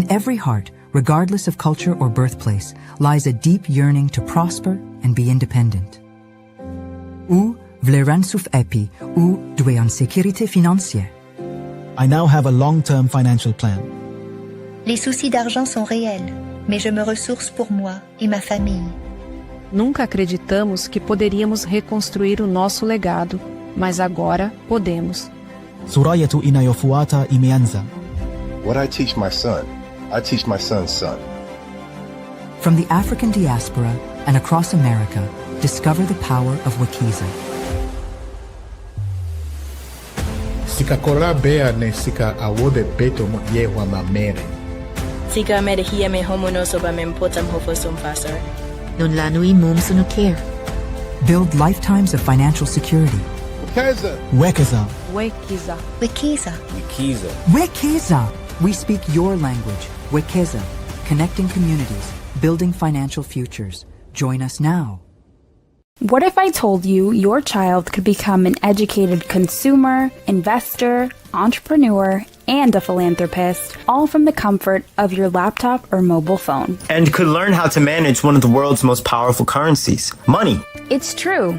In every heart, regardless of culture or birthplace, lies a deep yearning to prosper and be independent. Ou vleran souf epi, ou dwe an sécurité financière. I now have a long-term financial plan. Les soucis d'argent sont réels, mais je me ressource pour moi et ma famille. Nunca acreditamos que poderíamos reconstruir o nosso legado, mas agora podemos. Surayatu inayofuata imeanza. What I teach my son, I teach my son's son. From the African diaspora and across America, discover the power of Wekeza. Sika kola bea ne sika awode beto mo yewa mamere. Sika merehia me homono soba me mpotam hofosum fasar. Non lanui mum care. Build lifetimes of financial security. Wekeza. Wekeza. Wekeza. Wekeza. Wekeza. Wekeza! We speak your language. Wekeza. Connecting communities. Building financial futures. Join us now. What if I told you your child could become an educated consumer, investor, entrepreneur, and a philanthropist, all from the comfort of your laptop or mobile phone? And could learn how to manage one of the world's most powerful currencies, money. It's true.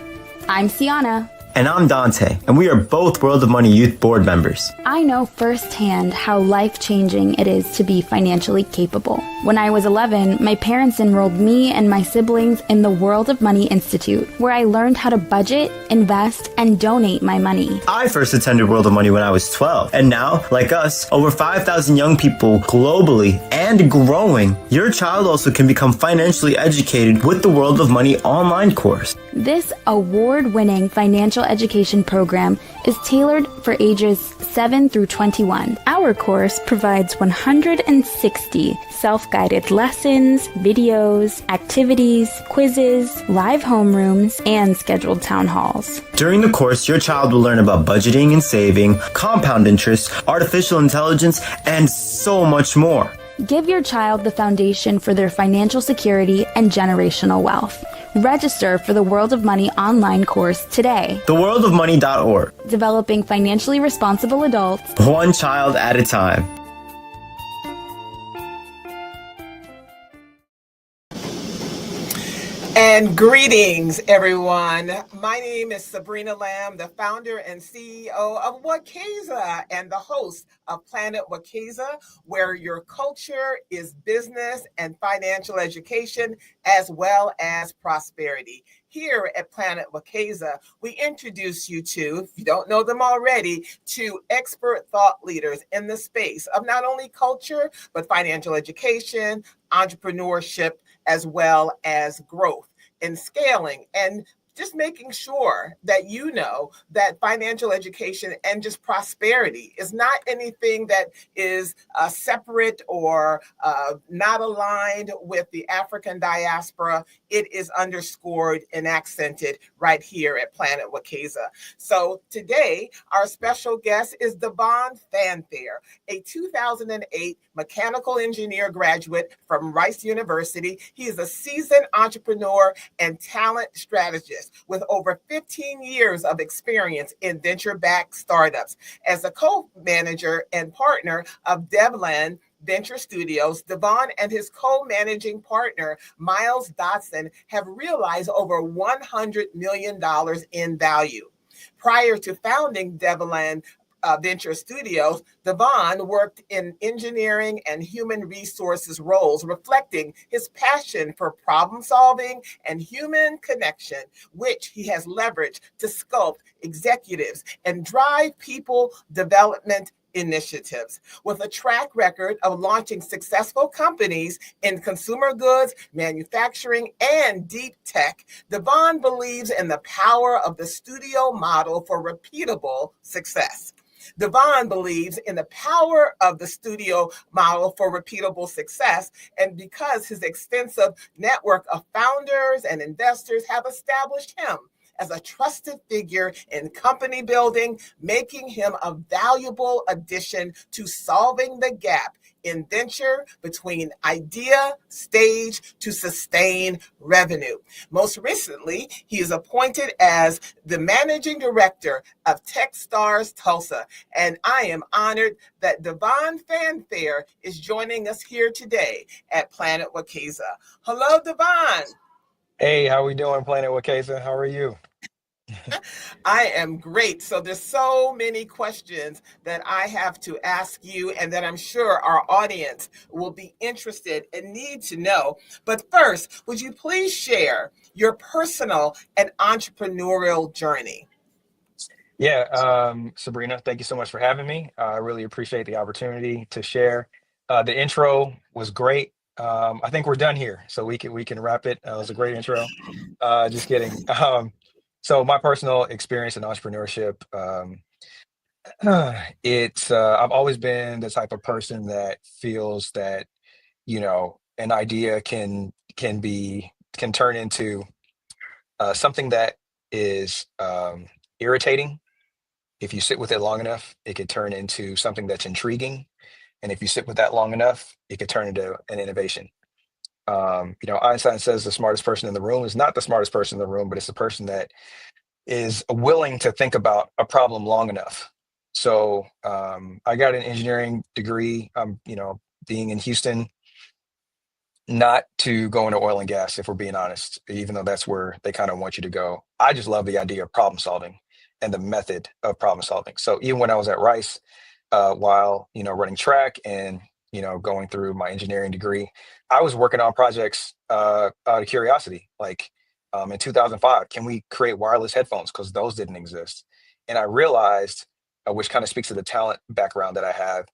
I'm Sienna. And I'm Dante, and we are both World of Money Youth Board members. I know firsthand how life-changing it is to be financially capable. When I was 11, my parents enrolled me and my siblings in the World of Money Institute, where I learned how to budget, invest, and donate my money. I first attended World of Money when I was 12, and now, like us, over 5,000 young people globally and growing. Your child also can become financially educated with the World of Money online course. This award-winning financial education program is tailored for ages 7 through 21. Our course provides 160 self-guided lessons, videos, activities, quizzes, live homerooms, and scheduled town halls. During the course, your child will learn about budgeting and saving, compound interest, artificial intelligence, and so much more. Give your child the foundation for their financial security and generational wealth. Register for the World of Money online course today. TheWorldOfMoney.org. Developing financially responsible adults, one child at a time. And greetings, everyone. My name is Sabrina Lamb, the founder and CEO of Wekeza and the host of Planet Wekeza, where your culture is business and financial education, as well as prosperity. Here at Planet Wekeza, we introduce you to, if you don't know them already, to expert thought leaders in the space of not only culture, but financial education, entrepreneurship, as well as growth and scaling, and just making sure that you know that financial education and just prosperity is not anything that is separate or not aligned with the African diaspora. It is underscored and accented right here at Planet Wekeza. So today, our special guest is Devon Fanfair, a 2008 mechanical engineer graduate from Rice University. He is a seasoned entrepreneur and talent strategist with over 15 years of experience in venture-backed startups. As a co-manager and partner of Devon Venture Studios, Devon and his co-managing partner, Miles Dotson, have realized over $100 million in value. Prior to founding Devon Venture Studios, Devon worked in engineering and human resources roles, reflecting his passion for problem solving and human connection, which he has leveraged to sculpt executives and drive people development initiatives. With a track record of launching successful companies in consumer goods, manufacturing, and deep tech, Devon believes in the power of the studio model for repeatable success. Devon believes in the power of the studio model for repeatable success, and because his extensive network of founders and investors have established him as a trusted figure in company building, making him a valuable addition to solving the gap in venture between idea stage to sustain revenue. Most recently, he is appointed as the managing director of Techstars Tulsa, and I am honored that Devon Fanfair is joining us here today at Planet Wekeza. Hello, Devon. Hey, how we doing, Planet Wekeza? How are you? I am great. So there's so many questions that I have to ask you and that I'm sure our audience will be interested and need to know. But first, would you please share your personal and entrepreneurial journey? Yeah, Sabrina, thank you so much for having me. I really appreciate the opportunity to share. The intro was great. I think we're done here, so we can wrap it. It was a great intro. Just kidding. So my personal experience in entrepreneurship, it's I've always been the type of person that feels that an idea can turn into something that is irritating. If you sit with it long enough, it could turn into something that's intriguing. And if you sit with that long enough, it could turn into an innovation. Einstein says the smartest person in the room is not the smartest person in the room, but it's the person that is willing to think about a problem long enough. So I got an engineering degree. Being in Houston, not to go into oil and gas, if we're being honest, even though that's where they kind of want you to go. I just love the idea of problem solving and the method of problem solving. So even when I was at Rice, while running track and going through my engineering degree, I was working on projects out of curiosity. Like in 2005, can we create wireless headphones? Because those didn't exist. And I realized, which kind of speaks to the talent background that I have,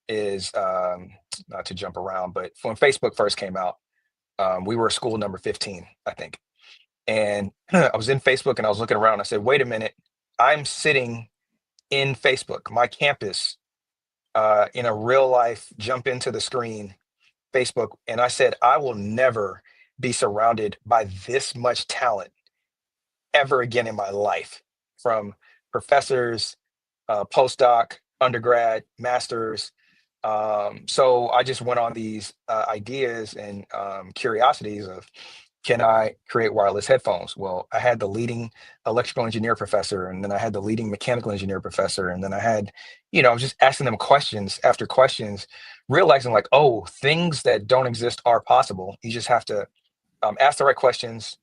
is not to jump around, but when Facebook first came out, we were school number 15, I think. And I was in Facebook and I was looking around. And I said, wait a minute, I'm sitting in Facebook, my campus, in a real life, jump into the screen, Facebook. And I said, I will never be surrounded by this much talent ever again in my life, from professors, postdoc, undergrad, masters. So I just went on these ideas and curiosities of, can I create wireless headphones? Well, I had the leading electrical engineer professor, and then I had the leading mechanical engineer professor, and then I had, I was just asking them questions after questions, realizing like, oh, things that don't exist are possible. You just have to ask the right questions,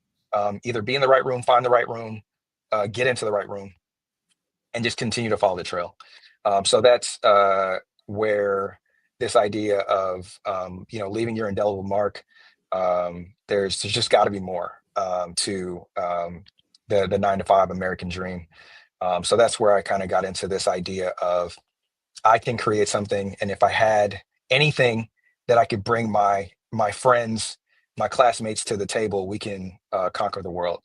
either be in the right room, find the right room, get into the right room, and just continue to follow the trail. So that's where this idea of leaving your indelible mark. There's just got to be more to the 9 to 5 American dream. So that's where I kind of got into this idea of, I can create something, and if I had anything that I could bring my friends, my classmates to the table, we can conquer the world.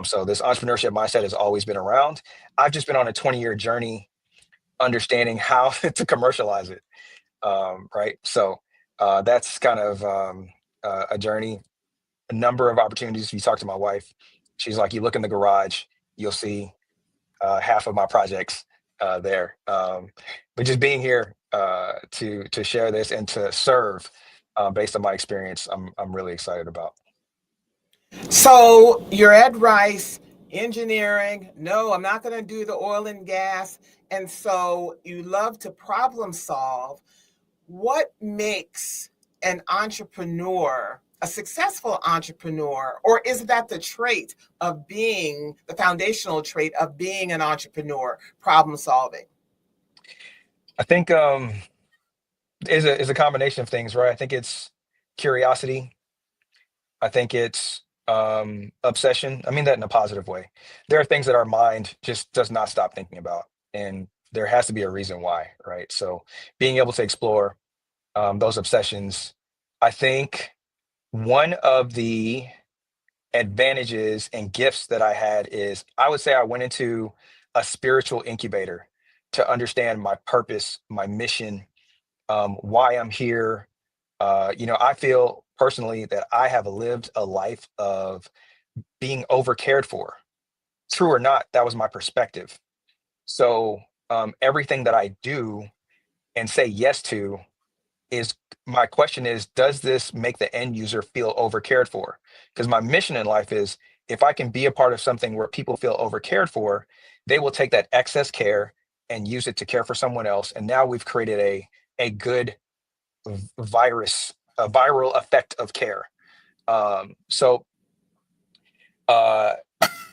So this entrepreneurship mindset has always been around. I've just been on a 20-year journey understanding how to commercialize it. Right. So that's kind of a journey, a number of opportunities. If you talk to my wife, she's like, you look in the garage, you'll see half of my projects there. But just being here to share this and to serve based on my experience, I'm really excited about. So you're at Rice, engineering. No, I'm not going to do the oil and gas. And so you love to problem solve. What makes an entrepreneur a successful entrepreneur? Or is that the trait of being, the foundational trait of being an entrepreneur, problem solving? I think is a combination of things, right? I think it's curiosity. I think it's obsession. I mean that in a positive way. There are things that our mind just does not stop thinking about, and there has to be a reason why, right? So being able to explore those obsessions, I think one of the advantages and gifts that I had is, I would say I went into a spiritual incubator to understand my purpose, my mission, why I'm here. I feel personally that I have lived a life of being over cared for. true or not, that was my perspective. So everything that I do and say yes to is my question is, does this make the end user feel over cared for? Because my mission in life is if I can be a part of something where people feel over cared for, they will take that excess care and use it to care for someone else. And now we've created a good a viral effect of care. So uh,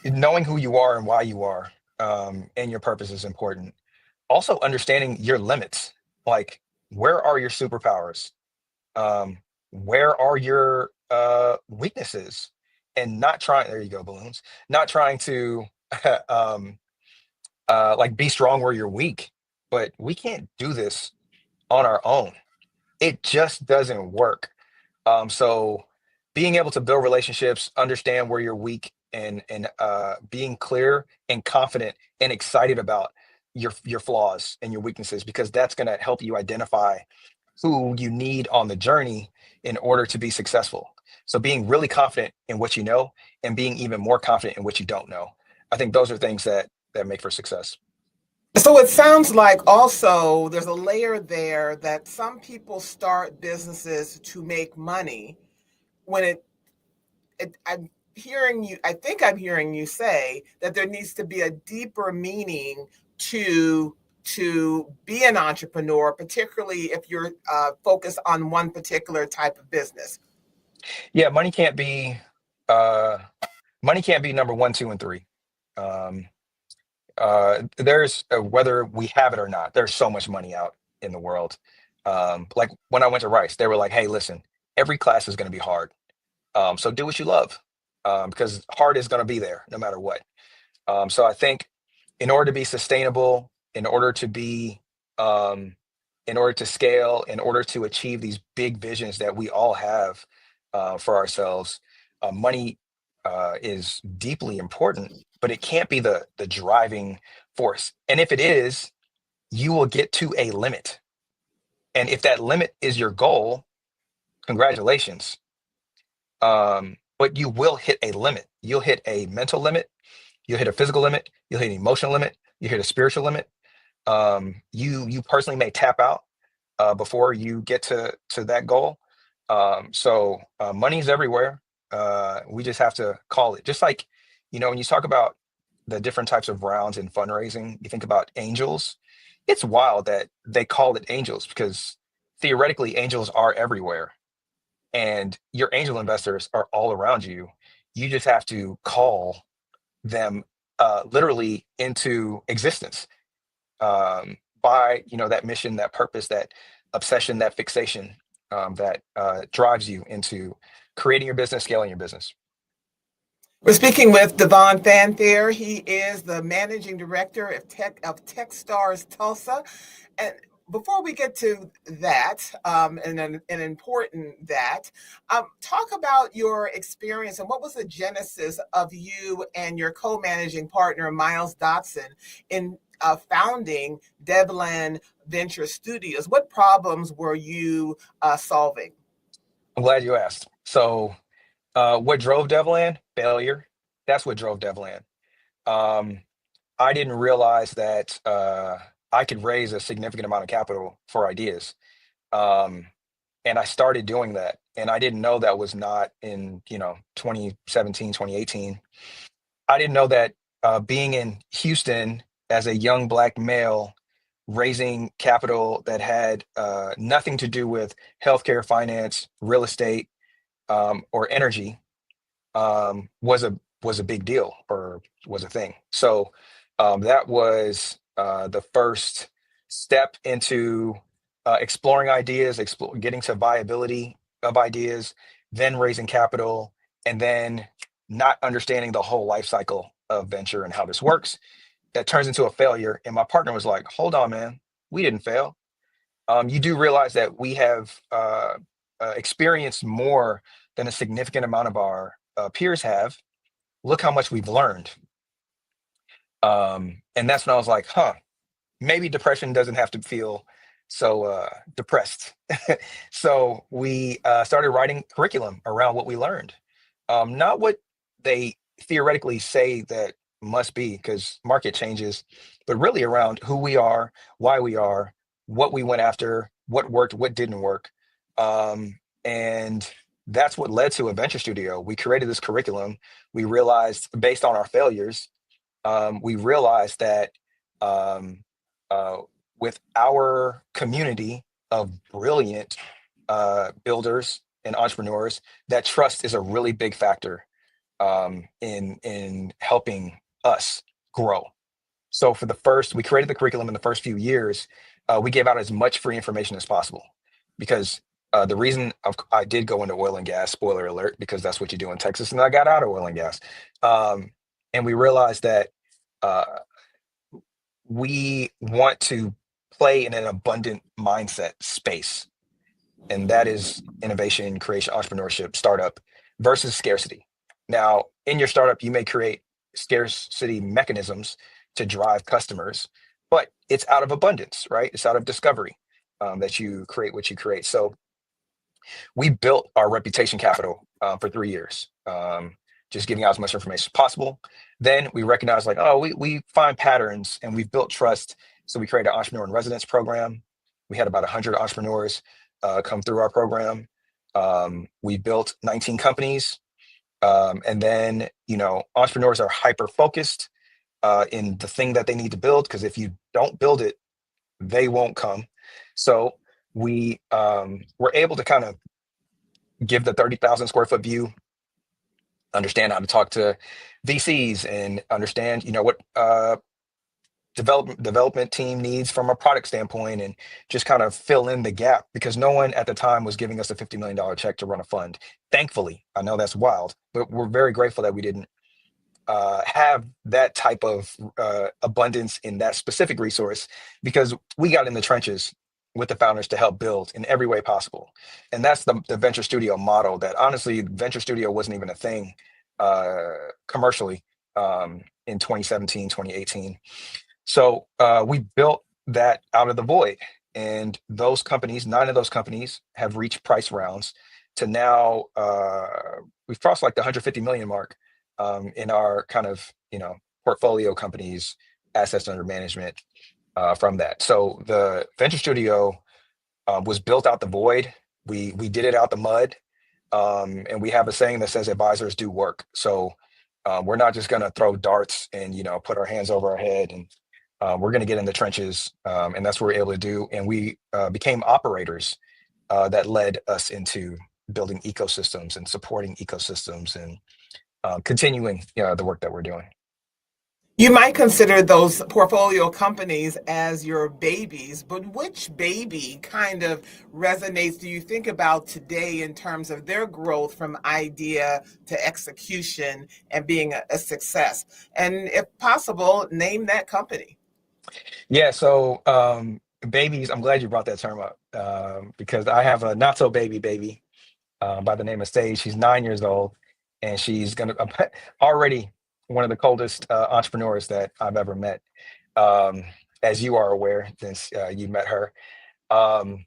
knowing who you are and why you are and your purpose is important. Also understanding your limits, like where are your superpowers? um, where are your weaknesses, and not trying, there you go, balloons, not trying to um, like be strong where you're weak, but we can't do this on our own. It just doesn't work. So being able to build relationships, understand where you're weak, and being clear and confident and excited about your flaws and your weaknesses, because that's going to help you identify who you need on the journey in order to be successful. So being really confident in what you know and being even more confident in what you don't know. I think those are things that make for success. So it sounds like also there's a layer there that some people start businesses to make money when I'm hearing you, I think I'm hearing you say that there needs to be a deeper meaning to be an entrepreneur, particularly if you're focused on one particular type of business. Yeah, uh, money can't be number one, two, and three. Um, there's whether we have it or not, there's so much money out in the world. Like when I went to Rice, they were like, "Hey, listen, every class is going to be hard. So do what you love, because hard is going to be there no matter what." So I think in order to be sustainable, um, in order to scale, in order to achieve these big visions that we all have for ourselves, money is deeply important, but it can't be the driving force. And if it is, you will get to a limit. And if that limit is your goal, congratulations. But you will hit a limit. You'll hit a mental limit. You'll hit a physical limit. You'll hit an emotional limit. You hit a spiritual limit. You personally may tap out before you get to that goal. So money's everywhere. We just have to call it. Just like, when you talk about the different types of rounds in fundraising, you think about angels. It's wild that they call it angels because theoretically angels are everywhere, and your angel investors are all around you. You just have to call them literally into existence by that mission, that purpose, that obsession, that fixation that drives you into creating your business, scaling your business. We're speaking with Devon Fanfair. He is the managing director of Techstars Tulsa. And before we get to that, and an important that, talk about your experience and what was the genesis of you and your co-managing partner, Miles Dotson, in founding Devon Venture Studios. What problems were you solving? I'm glad you asked. So what drove Devland? Failure. That's what drove Devland. Um, I didn't realize that I could raise a significant amount of capital for ideas. Um, and I started doing that. And I didn't know that was not in, 2017, 2018. I didn't know that being in Houston as a young Black male, raising capital that had nothing to do with healthcare, finance, real estate, or energy was a big deal, or was a thing. So that was the first step into exploring ideas, getting to viability of ideas, then raising capital, and then not understanding the whole life cycle of venture and how this works. That turns into a failure. And my partner was like, "Hold on, man, we didn't fail." You do realize that we have experienced more than a significant amount of our peers have. Look how much we've learned. And that's when I was like, maybe depression doesn't have to feel so depressed. So we started writing curriculum around what we learned. Not what they theoretically say that must be, because market changes, but really around who we are, why we are, what we went after, what worked, what didn't work. And that's what led to a venture studio. We created this curriculum. We realized, based on our failures, we realized that um, with our community of brilliant builders and entrepreneurs, that trust is a really big factor in helping us grow. So we created the curriculum in the first few years. We gave out as much free information as possible, because the reason I did go into oil and gas, spoiler alert, because that's what you do in Texas, and I got out of oil and gas. And we realized that uh, we want to play in an abundant mindset space, and that is innovation, creation, entrepreneurship, startup versus scarcity. Now, in your startup, you may create scarcity mechanisms to drive customers, but it's out of abundance, right? It's out of discovery that you create what you create. So we built our reputation capital for 3 years, just giving out as much information as possible. Then we recognized, like, oh, we find patterns, and we've built trust. So we created an entrepreneur in residence program. We had about 100 entrepreneurs come through our program. We built 19 companies. And then, entrepreneurs are hyper focused in the thing that they need to build, because if you don't build it, they won't come. So we were able to kind of give the 30,000 square foot view, understand how to talk to VCs, and understand, what development team needs from a product standpoint, and just kind of fill in the gap, because no one at the time was giving us a $50 million check to run a fund. Thankfully, I know that's wild, but we're very grateful that we didn't have that type of abundance in that specific resource, because we got in the trenches with the founders to help build in every way possible. And that's the venture studio model, that honestly, venture studio wasn't even a thing commercially in 2017, 2018. So we built that out of the void. And those companies, 9 of those companies, have reached price rounds to now we've crossed like the 150 million mark in our kind of, portfolio companies, assets under management from that. So the venture studio was built out the void. We did it out the mud. And we have a saying that says advisors do work. So we're not just going to throw darts and, put our hands over our head, and we're going to get in the trenches. And that's what we're able to do. And we became operators that led us into building ecosystems and supporting ecosystems, and continuing the work that we're doing. You might consider those portfolio companies as your babies, but which baby kind of resonates do you think about today in terms of their growth from idea to execution and being a success? And if possible, name that company. Yeah, so babies, I'm glad you brought that term up, because I have a not so baby by the name of Sage. She's 9 years old, and she's already one of the coldest entrepreneurs that I've ever met, as you are aware, since you met her. The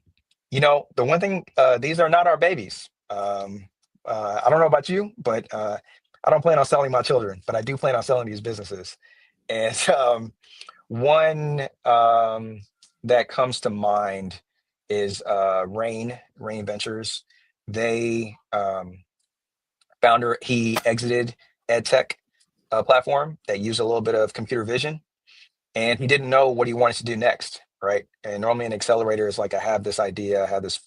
one thing, these are not our babies. I don't know about you, but I don't plan on selling my children, but I do plan on selling these businesses. And one that comes to mind is Rain Ventures. They founder, he exited EdTech platform that used a little bit of computer vision, and he didn't know what he wanted to do next, right? And normally an accelerator is like, I have this idea, I have this,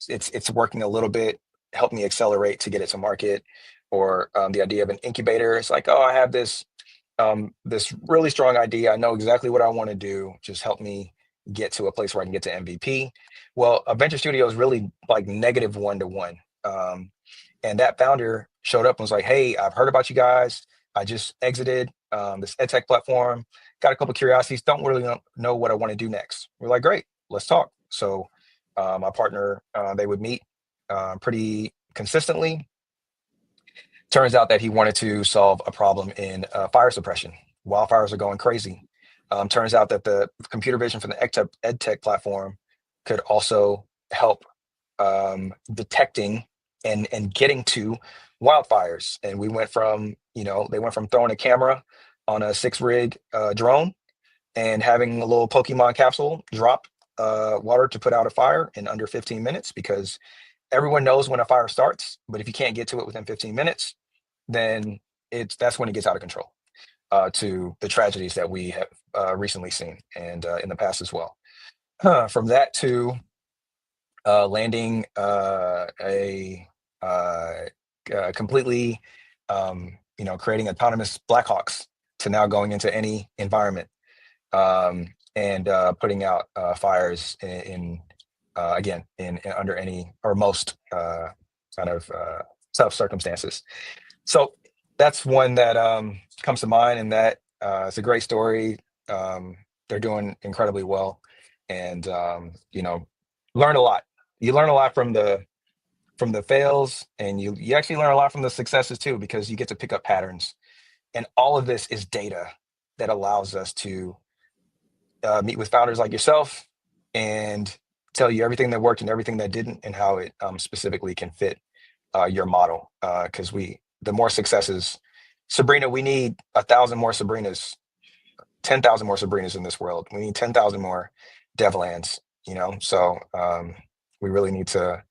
it's working a little bit, help me accelerate to get it to market. Or the idea of an incubator, it's like, oh, I have this this really strong idea, I know exactly what I want to do, just help me get to a place where I can get to MVP. Well, a venture studio is really like negative 1-to-1. And that founder showed up and was like, hey, I've heard about you guys. I just exited this EdTech platform, got a couple of curiosities, don't really know what I want to do next. We're like, great, let's talk. So my partner, they would meet pretty consistently. Turns out that he wanted to solve a problem in fire suppression. Wildfires are going crazy. Turns out that the computer vision from the EdTech platform could also help detecting and getting to wildfires. And we went from, they went from throwing a camera on a 6-rig drone and having a little Pokemon capsule drop water to put out a fire in under 15 minutes, because everyone knows when a fire starts, but if you can't get to it within 15 minutes, then that's when it gets out of control, to the tragedies that we have recently seen, and in the past as well. From that to landing a completely, creating autonomous Blackhawks, to now going into any environment, and putting out fires in again in under any or most kind of tough circumstances. So that's one that comes to mind, and that it's a great story. They're doing incredibly well, and learn a lot. You learn a lot from the fails, and you actually learn a lot from the successes too, because you get to pick up patterns, and all of this is data that allows us to meet with founders like yourself and tell you everything that worked and everything that didn't, and how it specifically can fit your model. Because the more successes, Sabrina, we need 1,000 more Sabrinas, 10,000 more Sabrinas in this world. We need 10,000 more Devlands. So we really need to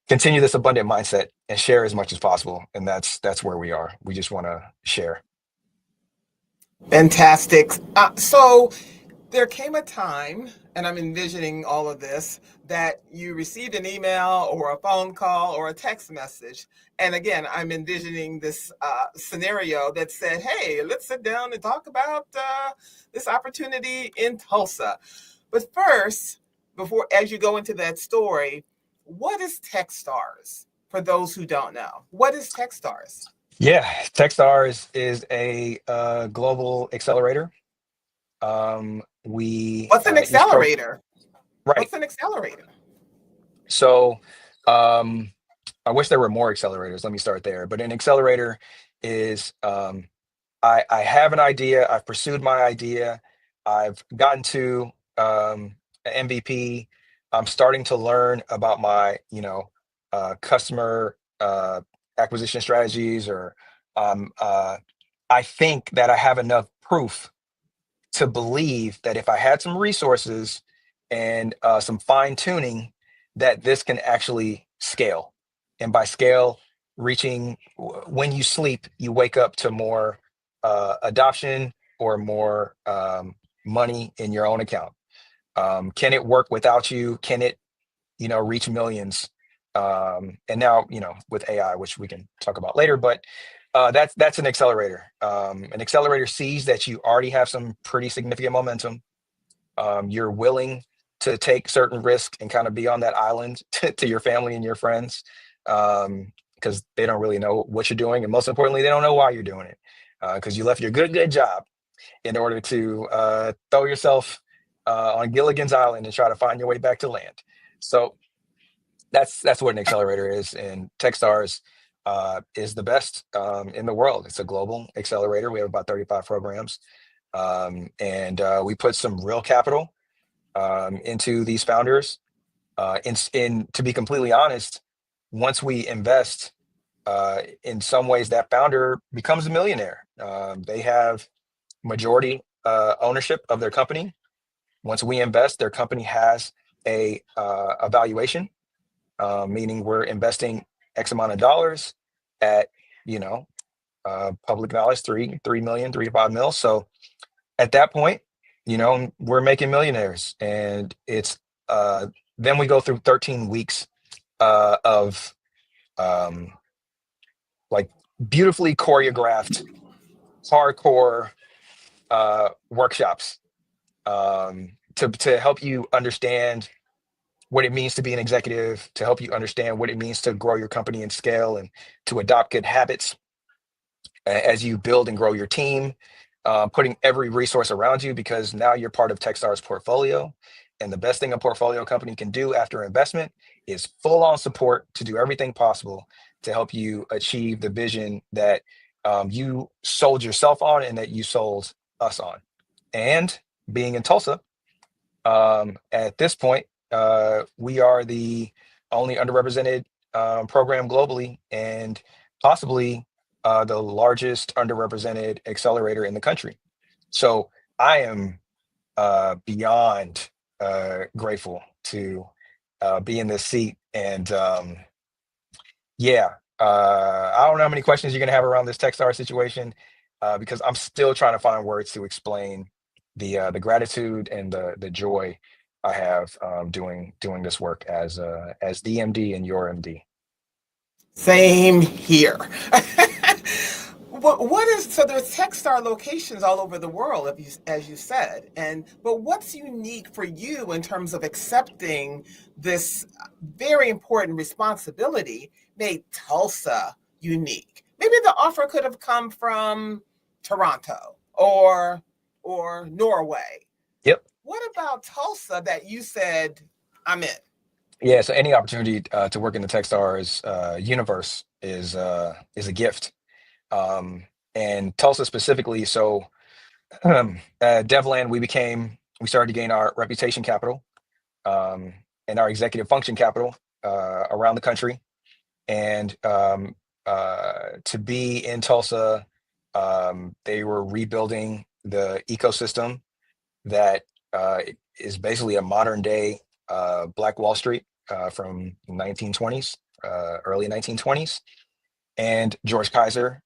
continue this abundant mindset and share as much as possible. And that's where we are. We just want to share. Fantastic. So there came a time, and I'm envisioning all of this, that you received an email or a phone call or a text message. And again, I'm envisioning this scenario that said, hey, let's sit down and talk about this opportunity in Tulsa. But first, as you go into that story, what is Techstars? For those who don't know, what is Techstars? Yeah, Techstars is a global accelerator. What's an accelerator? Right. What's an accelerator? So I wish there were more accelerators. Let me start there. But an accelerator is I have an idea. I've pursued my idea. I've gotten to an MVP. I'm starting to learn about my customer acquisition strategies, or I think that I have enough proof to believe that if I had some resources and some fine tuning, that this can actually scale. And by scale, reaching, when you sleep, you wake up to more adoption or more money in your own account. Can it work without you? Can it, reach millions? And now, with AI, which we can talk about later, but that's an accelerator. An accelerator sees that you already have some pretty significant momentum. You're willing to take certain risk and kind of be on that island to your family and your friends, because they don't really know what you're doing. And most importantly, they don't know why you're doing it, because you left your good job in order to throw yourself on Gilligan's Island and try to find your way back to land. So that's what an accelerator is. And Techstars is the best in the world. It's a global accelerator. We have about 35 programs. And we put some real capital into these founders. To be completely honest, once we invest, in some ways that founder becomes a millionaire. They have majority ownership of their company. Once we invest, their company has a valuation, meaning we're investing X amount of dollars at, public knowledge, 3 million, 3 to 5 mil. So at that point, we're making millionaires. And it's then we go through 13 weeks of like beautifully choreographed, hardcore workshops to help you understand what it means to be an executive, to help you understand what it means to grow your company and scale, and to adopt good habits as you build and grow your team, putting every resource around you, because now you're part of Techstars' portfolio. And the best thing a portfolio company can do after investment is full on support to do everything possible to help you achieve the vision that you sold yourself on and that you sold us on. And being in Tulsa, at this point, we are the only underrepresented program globally, and possibly the largest underrepresented accelerator in the country. So I am beyond grateful to be in this seat. And yeah, I don't know how many questions you're going to have around this Techstar situation, because I'm still trying to find words to explain the gratitude and the joy I have doing this work as DMD and your MD. Same here. What is so? There's Techstar locations all over the world, as you said, but what's unique for you in terms of accepting this very important responsibility made Tulsa unique? Maybe the offer could have come from Toronto or Norway. Yep. What about Tulsa that you said, I'm in? Yeah. So any opportunity to work in the Techstars universe is a gift. And Tulsa specifically. So DevLand, we started to gain our reputation capital and our executive function capital around the country. And to be in Tulsa, they were rebuilding the ecosystem that is basically a modern day Black Wall Street from 1920s, early 1920s. And George Kaiser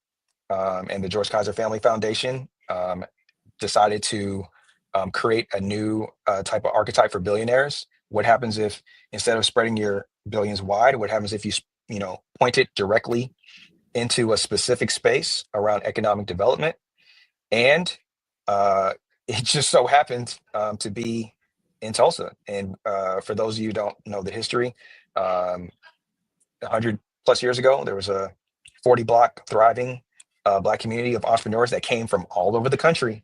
and the George Kaiser Family Foundation decided to create a new type of archetype for billionaires. What happens if, instead of spreading your billions wide, what happens if you point it directly into a specific space around economic development? And it just so happened to be in Tulsa. And for those of you who don't know the history, 100 plus years ago, there was a 40 block thriving Black community of entrepreneurs that came from all over the country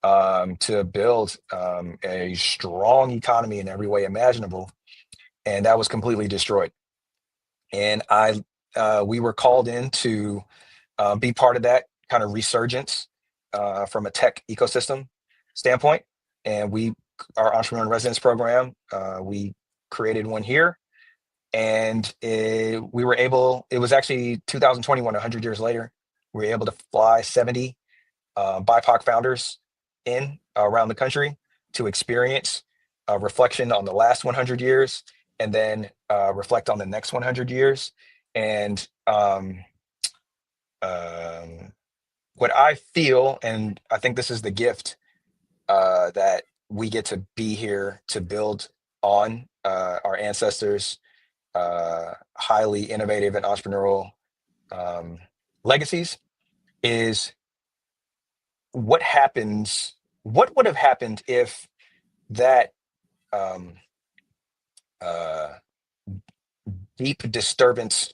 to build a strong economy in every way imaginable. And that was completely destroyed. And we were called in to be part of that kind of resurgence from a tech ecosystem standpoint. And our Entrepreneur in Residence program, we created one here. And it was actually 2021, 100 years later, we were able to fly 70 BIPOC founders in around the country to experience a reflection on the last 100 years and then reflect on the next 100 years. And what I feel, and I think this is the gift that we get to be here to build on our ancestors' highly innovative and entrepreneurial legacies, is what would have happened if that deep disturbance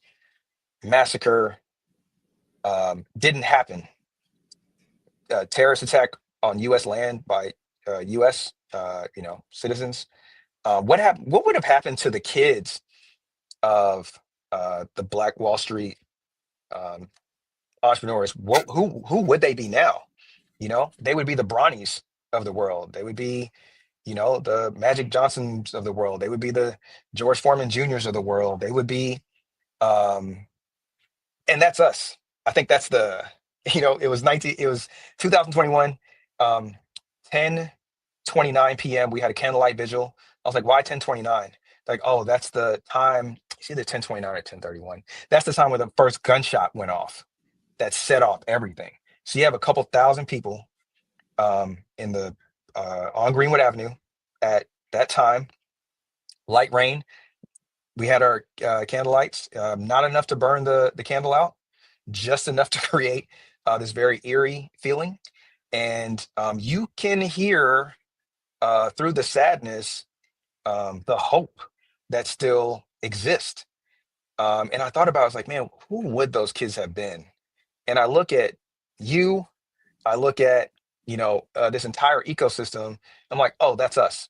massacre didn't happen. Terrorist attack on U.S. land by U.S. Citizens. What would have happened to the kids of the Black Wall Street entrepreneurs? Who would they be now? They would be the Bronnies of the world. They would be, the Magic Johnsons of the world. They would be the George Foreman Juniors of the world. They would be, and that's us. I think that's it was 2021, 10:29 p.m. We had a candlelight vigil. I was like, why 10:29? Like, oh, that's the time. It's either 10:29 or 10:31. That's the time where the first gunshot went off that set off everything. So you have a couple thousand people on Greenwood Avenue at that time. Light rain. We had our candlelights, not enough to burn the candle out, just enough to create this very eerie feeling. And you can hear through the sadness the hope that still exists. And I thought about it, I was like, man, who would those kids have been? And I look at you, I look at, this entire ecosystem. I'm like, oh, that's us.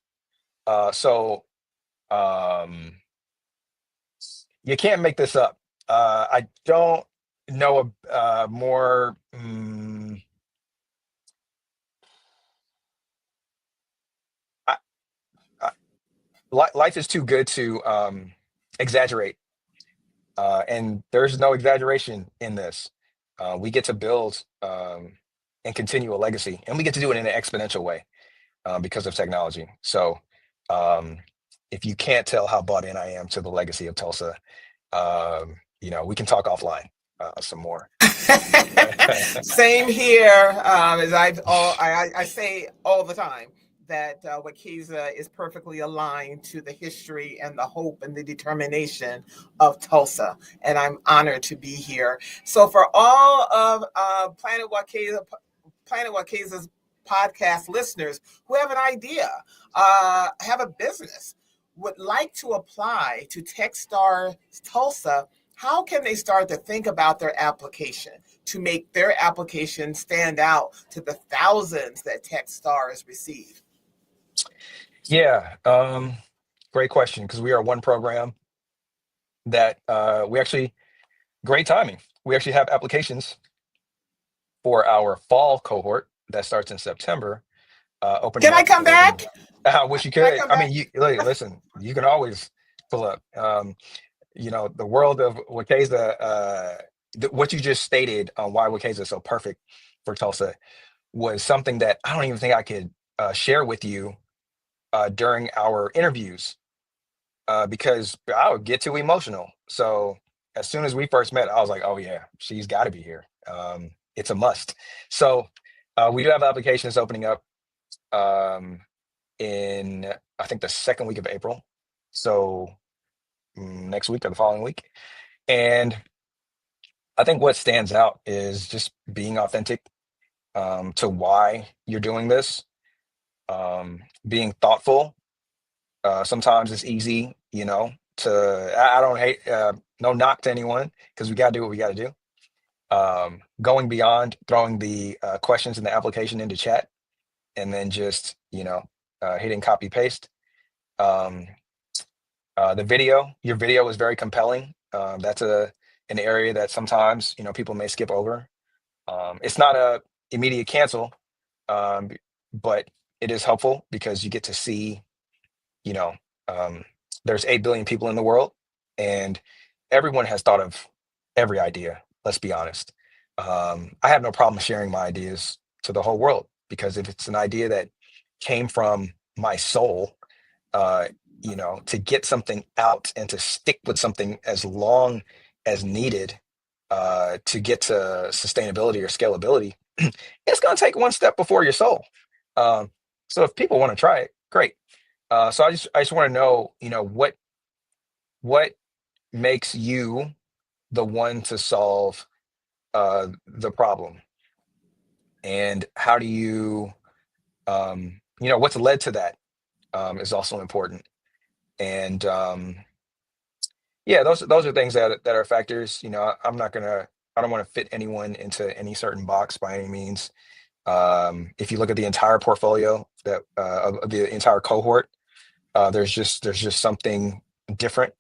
So you can't make this up. I don't know more. Life is too good to exaggerate. And there's no exaggeration in this. we get to build and continue a legacy, and we get to do it in an exponential way because of technology. So if you can't tell how bought in I am to the legacy of Tulsa, we can talk offline some more. Same here. As I say all the time, that Wekeza is perfectly aligned to the history and the hope and the determination of Tulsa. And I'm honored to be here. So for all of Planet Wekeza's podcast listeners who have an idea, have a business, would like to apply to Techstars Tulsa, how can they start to think about their application to make their application stand out to the thousands that Techstars receive? Yeah, great question, because we are one program that great timing. We actually have applications for our fall cohort that starts in September. Opening Can I come back? I wish you could. I mean, listen, you can always pull up. The world of Wekeza, what you just stated on why Wekeza is so perfect for Tulsa was something that I don't even think I could share with you during our interviews because I would get too emotional. So as soon as we first met, I was like, oh yeah, she's got to be here. It's a must. So we do have applications opening up in, I think, the second week of April. So next week or the following week. And I think what stands out is just being authentic to why you're doing this, being thoughtful. Sometimes it's easy, I don't hate, no knock to anyone, because we got to do what we got to do. Going beyond throwing the questions in the application into chat and then just, hitting copy paste. Your video was very compelling. That's an area that sometimes, people may skip over. It's not a immediate cancel, but it is helpful because you get to see, there's 8 billion people in the world, and everyone has thought of every idea. Let's be honest. I have no problem sharing my ideas to the whole world, because if it's an idea that came from my soul, to get something out and to stick with something as long as needed to get to sustainability or scalability, it's going to take one step before your soul. So if people want to try it, great. So I just want to know, what makes you the one to solve the problem, and how do you, what's led to that is also important. And those are things that are factors. I don't want to fit anyone into any certain box by any means. If you look at the entire portfolio of the entire cohort, there's just something different,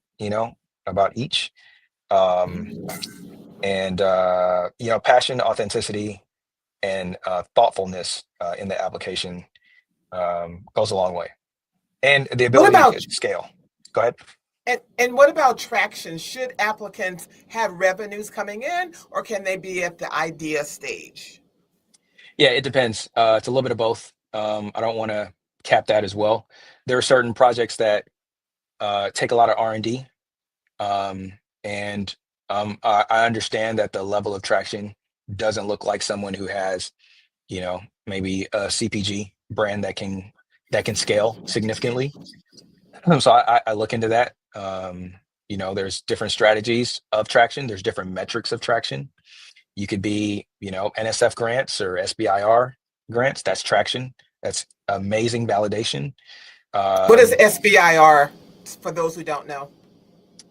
about each. And passion, authenticity, and thoughtfulness in the application goes a long way. And the ability to scale. Go ahead. And what about traction? Should applicants have revenues coming in, or can they be at the idea stage? Yeah, it depends. It's a little bit of both. I don't want to cap that as well. There are certain projects that take a lot of R&D. And I understand that the level of traction doesn't look like someone who has, maybe a CPG brand that can scale significantly. So I look into that. There's different strategies of traction. There's different metrics of traction. You could be, NSF grants or SBIR grants. That's traction. That's amazing validation. What is SBIR for those who don't know?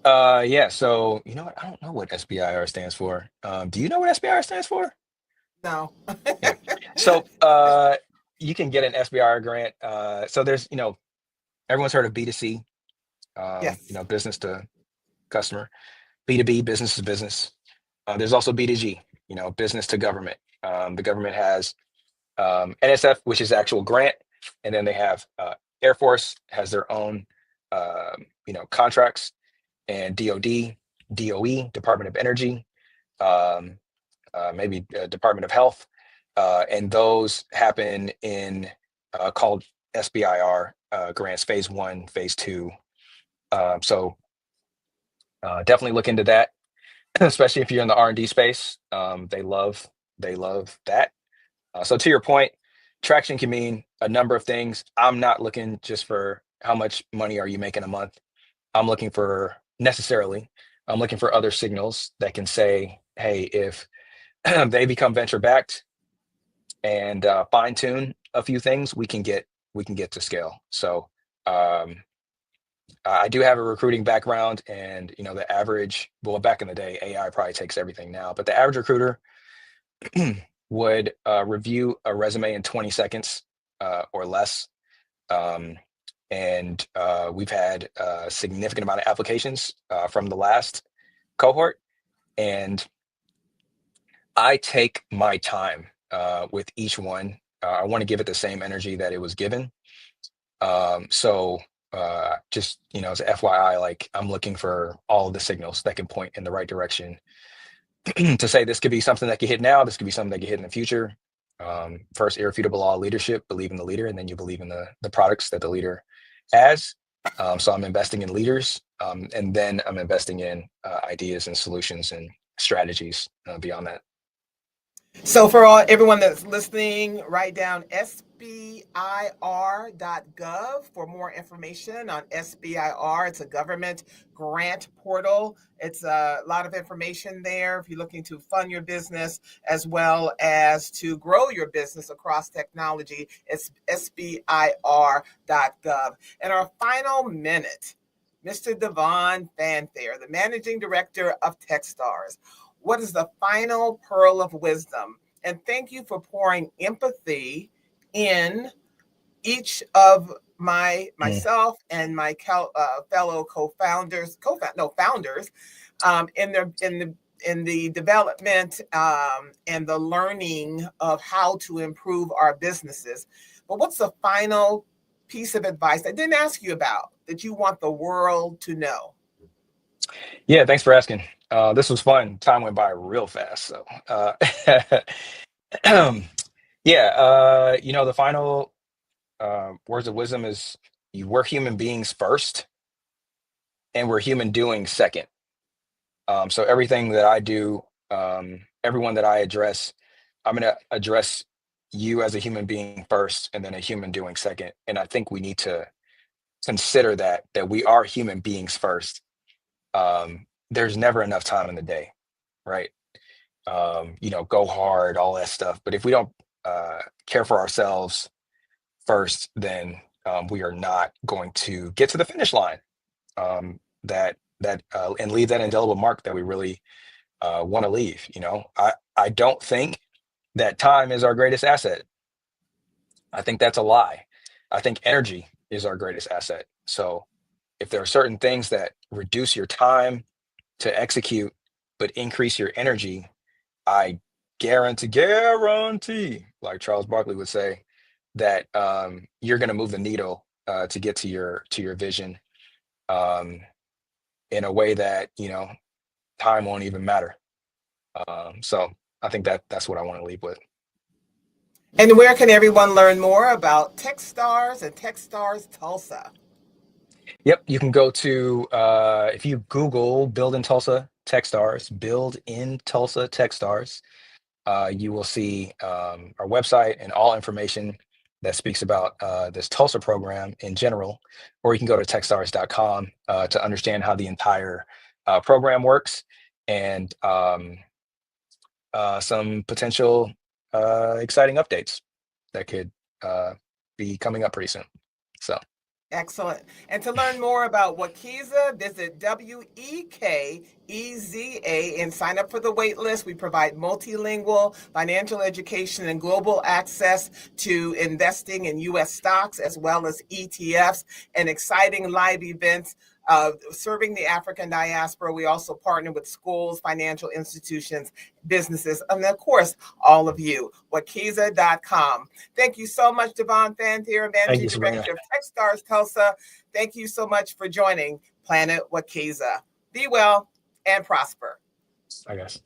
So you know what? I don't know what SBIR stands for. Do you know what SBIR stands for? No. Yeah. So you can get an SBIR grant. So there's, everyone's heard of B2C, yes. Business to customer, B2B, business to business. There's also B2G, business to government. The government has NSF, which is actual grant, and then they have Air Force has their own, contracts, and DoD, DOE, Department of Energy, maybe Department of Health, and those happen in called SBIR grants, phase 1, phase 2. So definitely look into that, especially if you're in the R&D space. They love that. So to your point, traction can mean a number of things. I'm not looking just for how much money are you making a month. I'm looking for other signals that can say, hey, if they become venture backed and fine tune a few things, we can get to scale. So I do have a recruiting background, and the average, well, back in the day, AI probably takes everything now, but the average recruiter would review a resume in 20 seconds or less. And we've had a significant amount of applications from the last cohort, and I take my time with each one. I want to give it the same energy that it was given. So just as a FYI, like, I'm looking for all of the signals that can point in the right direction to say this could be something that can hit now, this could be something that can hit in the future. First, irrefutable law of leadership: believe in the leader, and then you believe in the products that the leader has. So I'm investing in leaders, and then I'm investing in ideas and solutions and strategies beyond that. So for everyone that's listening, write down SBIR.gov for more information on SBIR. It's a government grant portal. It's a lot of information there if you're looking to fund your business as well as to grow your business across technology. It's SBIR.gov. In our final minute, Mr. Devon Fanfair, the Managing Director of Techstars. What is the final pearl of wisdom? And thank you for pouring empathy in each of myself and my fellow founders in the development and the learning of how to improve our businesses. But what's the final piece of advice I didn't ask you about that you want the world to know? Yeah, thanks for asking. This was fun. Time went by real fast. So, the final words of wisdom is we're human beings first, and we're human doing second. So everything that I do, everyone that I address, I'm going to address you as a human being first, and then a human doing second. And I think we need to consider that we are human beings first. There's never enough time in the day, right? Go hard, all that stuff. But if we don't care for ourselves first, then we are not going to get to the finish line. And leave that indelible mark that we really want to leave. I don't think that time is our greatest asset. I think that's a lie. I think energy is our greatest asset. So if there are certain things that reduce your time to execute but increase your energy, I guarantee, like Charles Barkley would say, that you're going to move the needle to get to your vision in a way that time won't even matter. So I think that's what I want to leave with. And where can everyone learn more about Techstars and Techstars Tulsa? Yep, you can go to if you Google "Build in Tulsa Techstars," "Build in Tulsa Techstars," you will see our website and all information that speaks about this Tulsa program in general. Or you can go to techstars.com to understand how the entire program works, and some potential exciting updates that could be coming up pretty soon. So. Excellent. And to learn more about Wekeza, visit WEKEZA and sign up for the wait list. We provide multilingual financial education and global access to investing in U.S. stocks as well as ETFs and exciting live events serving the African diaspora. We also partner with schools, financial institutions, businesses, and of course, all of you. Wekeza.com. Thank you so much, Devon Fanfair, Managing Director of Techstars Tulsa. Thank you so much for joining Planet Wekeza. Be well and prosper. I guess.